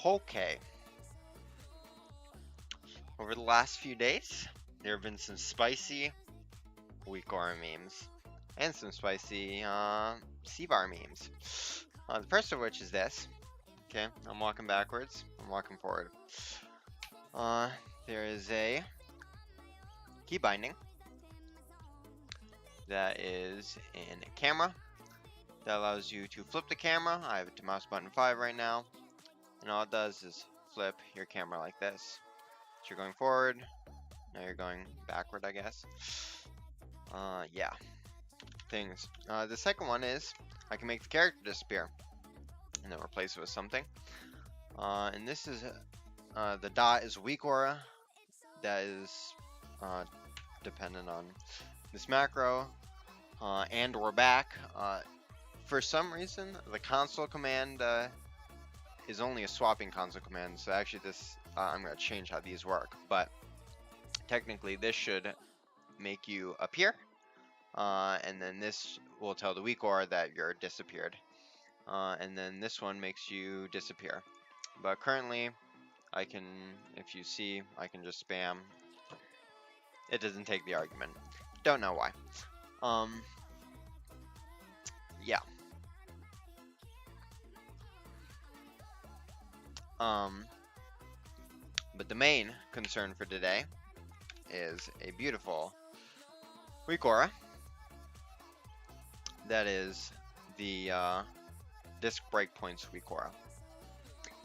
Okay. Over the last few days, there have been some spicy WeakAuras memes and some spicy CVar memes. The first of which is this. Okay, I'm walking backwards. I'm walking forward. There is a key binding that is in a camera that allows you to flip the camera. I have it to mouse button 5 right now, and all it does is flip your camera like this. So you're going forward, now you're going backward, I guess. Yeah, things. The second one is I can make the character disappear and then replace it with something. And this is the dot is WeakAuras. That is dependent on this macro, and we're back. For some reason, the console command is only a swapping console command. So actually, this I'm going to change how these work. But technically, this should make you appear, and then this will tell the WeakAuras that you're disappeared, and then this one makes you disappear. But currently, I can, if you see, I can just spam. It doesn't take the argument. Don't know why. Yeah. But the main concern for today is a beautiful WeakAuras. That is the disk breakpoints WeakAuras.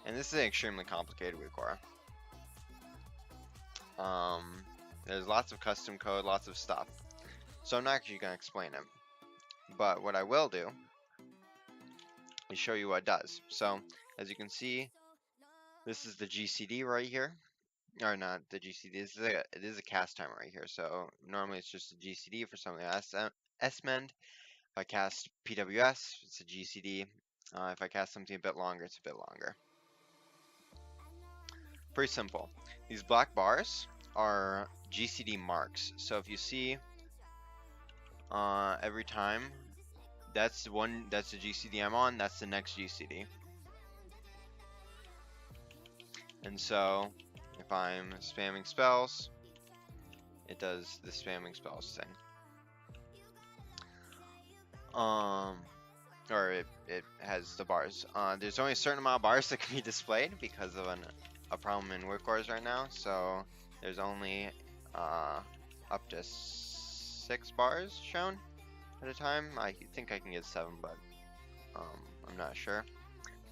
And this is an extremely complicated WeakAuras. There's lots of custom code, lots of stuff. So I'm not actually going to explain it. But what I will do is show you what it does. So as you can see, this is the GCD right here. Or not the GCD, it is a cast timer right here. So normally it's just a GCD for something S-mend. If I cast PWS, it's a GCD. If I cast something a bit longer, it's a bit longer. Pretty simple. These black bars are GCD marks. So if you see every time, that's the GCD I'm on, that's the next GCD. And so if I'm spamming spells, it does the spamming spells thing. Or it has the bars. There's only a certain amount of bars that can be displayed because of a problem in WeakAuras right now. So there's only up to 6 bars shown at a time. I think I can get 7, but I'm not sure.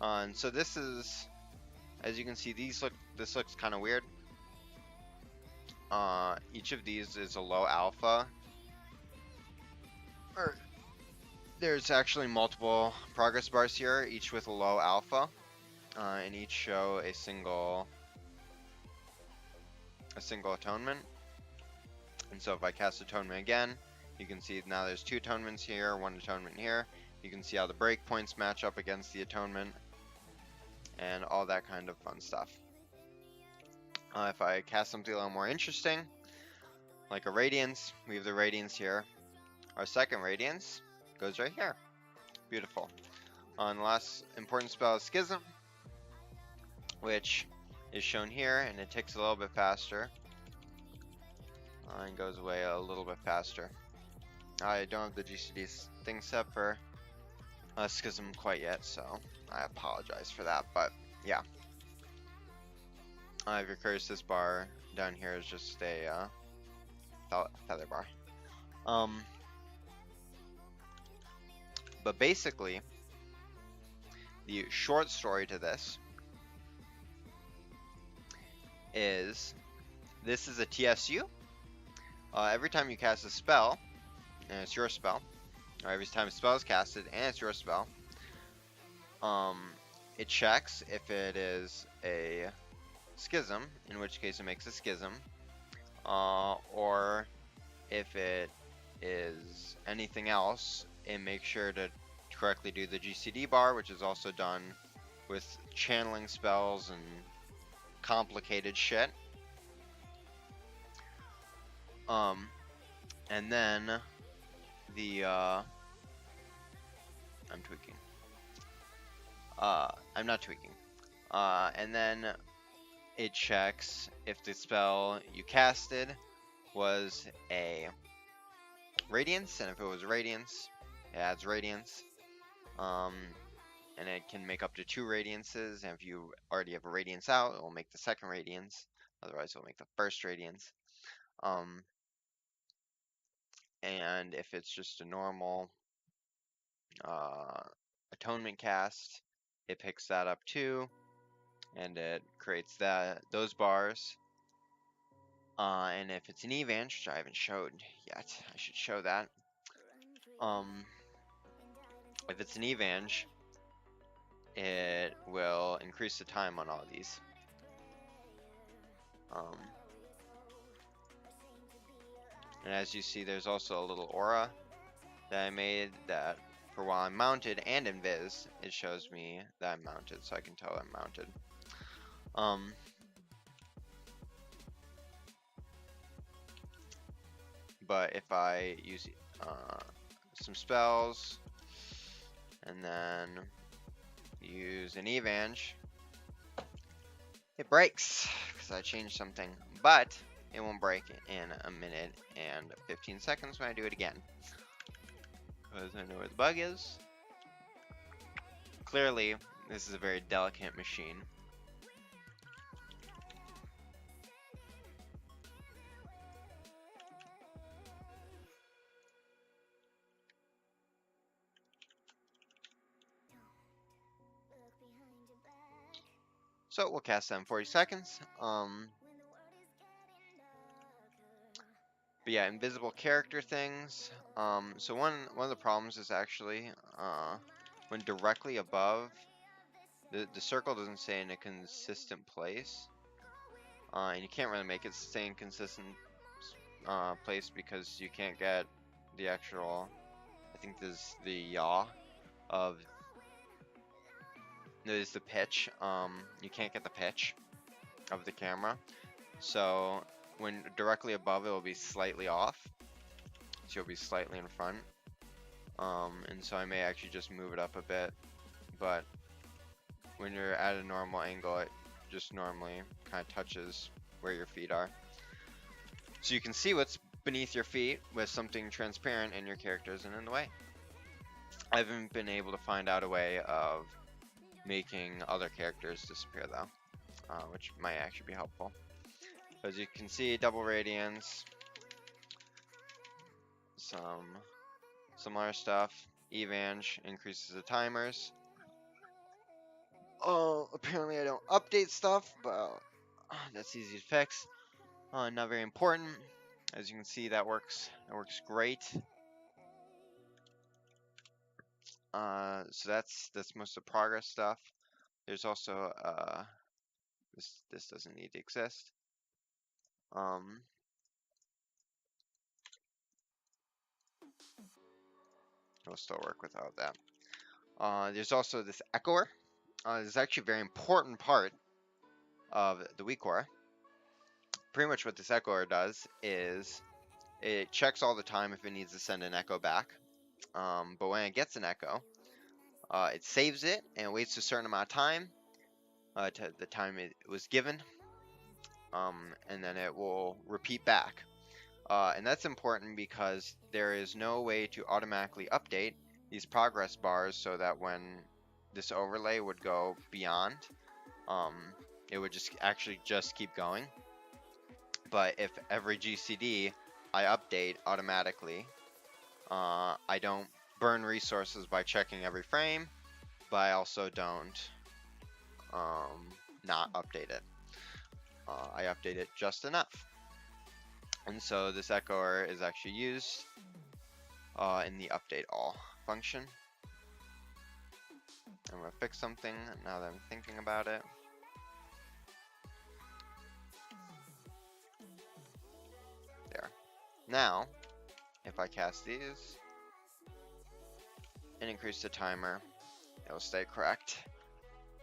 And so this is, as you can see, this looks kind of weird. Each of these is a low alpha. There's actually multiple progress bars here, each with a low alpha, and each show a single atonement. And so if I cast atonement again, you can see now there's 2 atonements here, 1 atonement here. You can see how the breakpoints match up against the atonement, and all that kind of fun stuff. If I cast something a little more interesting, like a Radiance, we have the Radiance here. Our second Radiance goes right here. Beautiful. The last important spell is Schism, which is shown here, and it ticks a little bit faster and goes away a little bit faster. I don't have the GCD thing set for Schism quite yet, so I apologize for that, but yeah. If you're curious, this bar down here is just a feather bar. But basically, the short story to this is this is a TSU. Every time you cast a spell, and it's your spell, or every time a spell is casted and it's your spell, it checks if it is a Schism, in which case it makes a Schism, or if it is anything else, it makes sure to correctly do the GCD bar, which is also done with channeling spells and complicated shit. And then the I'm tweaking. I'm not tweaking. And then it checks if the spell you casted was a radiance, and if it was radiance, it adds radiance. And it can make up to 2 radiances, and if you already have a radiance out, it will make the second radiance. Otherwise, it will make the first radiance. And if it's just a normal atonement cast, it picks that up too, and it creates those bars. And if it's an evenge, which I haven't showed yet, I should show that. If it's an evenge, it will increase the time on all of these. And as you see, there's also a little aura that I made that for while I'm mounted and invis, it shows me that I'm mounted, so I can tell I'm mounted. But if I use some spells and then use an evenge, it breaks because I changed something, but it won't break in a minute and 15 seconds when I do it again, because I know where the bug is. Clearly, this is a very delicate machine. So we'll cast that in 40 seconds. But yeah, invisible character things. So one of the problems is actually when directly above, the circle doesn't stay in a consistent place, and you can't really make it stay in consistent place because you can't get the actual. I think there's the yaw of. There's the pitch. You can't get the pitch of the camera, so when directly above, it will be slightly off. So you'll be slightly in front. And so I may actually just move it up a bit, but when you're at a normal angle, it just normally kind of touches where your feet are. So you can see what's beneath your feet with something transparent, and your character isn't in the way. I haven't been able to find out a way of making other characters disappear though, which might actually be helpful. As you can see, double radiance, some other stuff. Evenge increases the timers. Oh, apparently I don't update stuff, but that's easy to fix. Not very important. As you can see, that works great. So that's most of the progress stuff. There's also this doesn't need to exist. It'll still work without that. There's also this echoer. This is actually a very important part of the WeakAura. Pretty much what this echoer does is it checks all the time if it needs to send an echo back. But when it gets an echo, it saves it and waits a certain amount of time, to the time it was given, and then it will repeat back. And that's important because there is no way to automatically update these progress bars so that when this overlay would go beyond, it would just keep going. But if every GCD I update automatically, I don't burn resources by checking every frame, but I also don't not update it. I update it just enough. And so this echoer is actually used in the update all function. I'm going to fix something now that I'm thinking about it. There. Now, if I cast these and increase the timer, it will stay correct.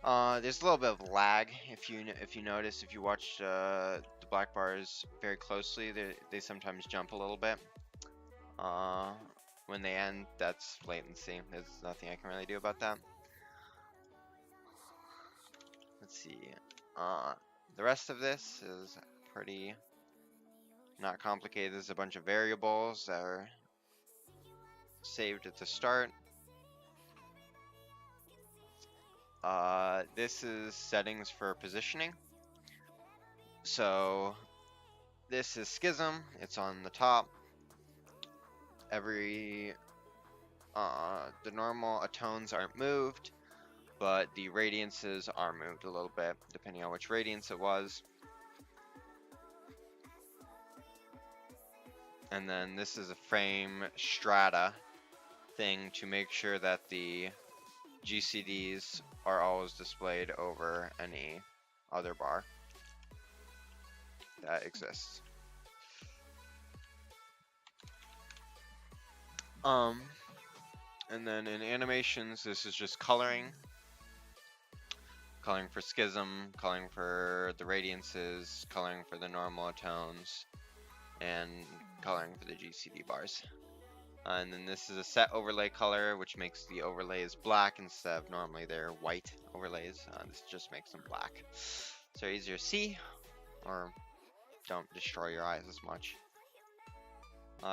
There's a little bit of lag if you notice, if you watch the black bars very closely, they sometimes jump a little bit. When they end, that's latency. There's nothing I can really do about that. let's see. The rest of this is pretty not complicated. There's a bunch of variables that are saved at the start. This is settings for positioning. So this is schism. It's on the top. The normal atones aren't moved, but the radiances are moved a little bit, depending on which radiance it was. And then this is a frame strata thing to make sure that the GCDs are always displayed over any other bar that exists. And then in animations, this is just coloring. Coloring for schism, coloring for the radiances, coloring for the normal tones, and coloring for the GCD bars. And then this is a set overlay color, which makes the overlays black instead of normally they're white overlays. This just makes them black. So easier to see, or don't destroy your eyes as much.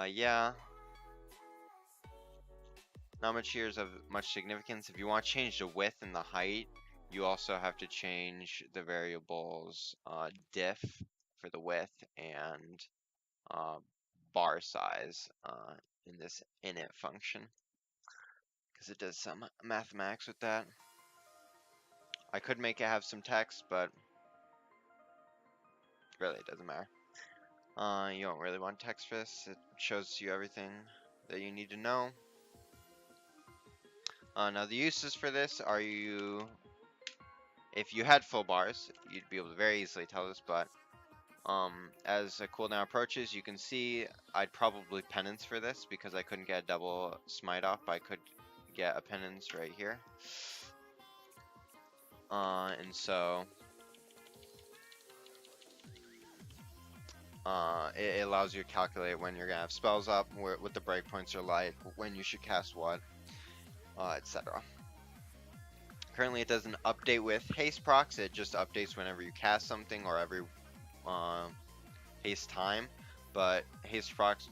Yeah. Not much here is of much significance. If you want to change the width and the height, you also have to change the variables diff for the width and bar size in this init function, because it does some mathematics with that. I could make it have some text, but really it doesn't matter. You don't really want text for this. It shows you everything that you need to know. Now the uses for this are if you had full bars, you'd be able to very easily tell this, but as a cooldown approaches, you can see I'd probably penance for this because I couldn't get a double smite off, but I could get a penance right here. And so it allows you to calculate when you're gonna have spells up, what the breakpoints are like, when you should cast what, etc. Currently, it doesn't update with haste procs. It just updates whenever you cast something or every haste time. But haste procs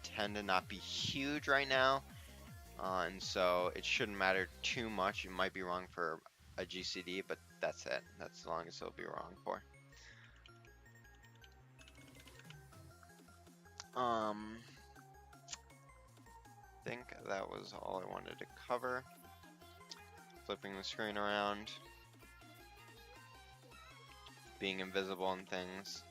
tend to not be huge right now, and so it shouldn't matter too much. It might be wrong for a GCD, but that's it. That's as long as it'll be wrong for. I think that was all I wanted to cover. Flipping the screen around, being invisible and things.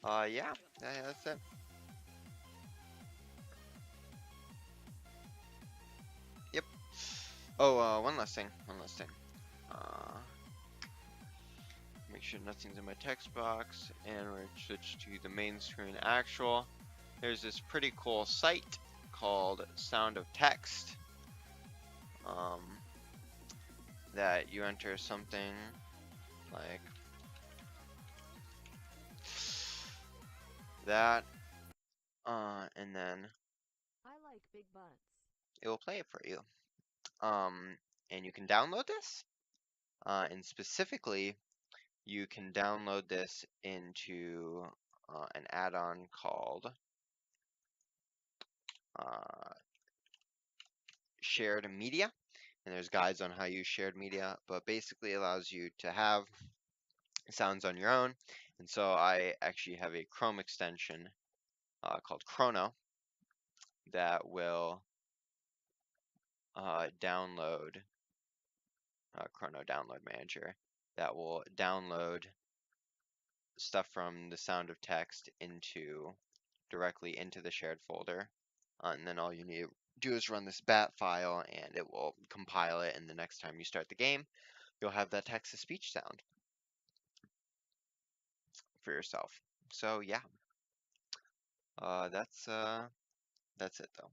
Yeah, that's it. Yep. Oh, one last thing. Make sure nothing's in my text box, and we're switch to the main screen actual. There's this pretty cool site called Sound of Text. That you enter something like that, and then I like big butts. it will play it for you. And you can download this, and specifically, you can download this into an add-on called Shared Media. And there's guides on how you use shared media, but basically it allows you to have sounds on your own. And so I actually have a Chrome extension called Chrono that will download Chrono Download Manager that will download stuff from the Sound of Text directly into the shared folder. And then all you need to do is run this bat file, and it will compile it, and the next time you start the game, you'll have that text-to-speech sound for yourself. So yeah, that's it though.